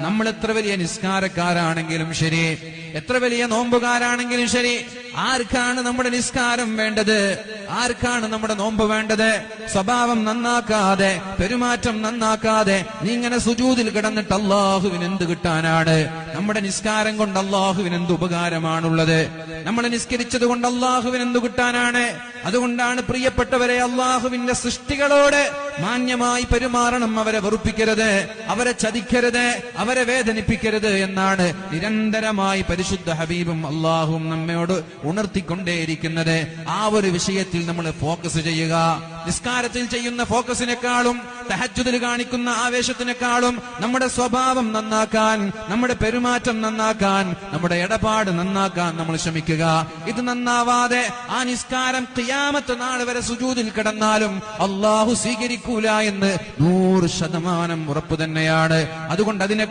നമ്മൾ എത്ര വലിയ നിസ്കാരക്കാരാണെങ്കിലും ശരി, എത്ര വലിയ നോമ്പുകാരാണെങ്കിലും ശരി, ആർക്കാണ് നമ്മുടെ നിസ്കാരം വേണ്ടത്? ആർക്കാണ് നമ്മുടെ നോമ്പ് വേണ്ടത്? സ്വഭാവം നന്നാക്കാതെ, പെരുമാറ്റം നന്നാക്കാതെ നീ ഇങ്ങനെ സുജൂദിൽ കിടന്നിട്ട് അള്ളാഹുവിന് എന്ത് കിട്ടാനാണ്? നമ്മുടെ നിസ്കാരം കൊണ്ട് അള്ളാഹുവിന് എന്ത് ഉപകാരമാണുള്ളത്? നമ്മൾ നിസ്കരിച്ചത് കൊണ്ട് അള്ളാഹുവിന് എന്ത് കിട്ടാനാണ്? അതുകൊണ്ടാണ് പ്രിയപ്പെട്ടവരെ, അള്ളാഹുവിന്റെ സൃഷ്ടികളോട് മാന്യമായി പെരുമാറണം. അവരെ വെറുപ്പിക്കരുത്, അവരെ ചതിക്കരുത്, അവരെ വേദനിപ്പിക്കരുത് എന്നാണ് നിരന്തരമായി പരിശുദ്ധ ഹബീബും അള്ളാഹുവും നമ്മോട് ഉണർത്തിക്കൊണ്ടേയിരിക്കുന്നത്. ആ ഒരു വിഷയത്തിൽ നമ്മൾ ഫോക്കസ് ചെയ്യുക. നിസ്കാരത്തിൽ ചെയ്യുന്ന ഫോക്കസിനെക്കാളും, തഹജ്ജുദിൽ കാണിക്കുന്ന ആവേശത്തിനേക്കാളും നമ്മുടെ സ്വഭാവം നന്നാക്കാൻ, നമ്മുടെ പെരുമാറ്റം നന്നാക്കാൻ, നമ്മുടെ ഇടപാട് നന്നാക്കാൻ നമ്മൾ ശ്രമിക്കുക. ഇത് നന്നാവാതെ ആ നിസ്കാരം ഖിയാമത്ത് നാൾ വരെ സുജൂദിൽ കിടന്നാലും അള്ളാഹു സ്വീകരിക്കൂല എന്ന് 100% ഉറപ്പ് തന്നെയാണ്. അതുകൊണ്ട് അതിനെ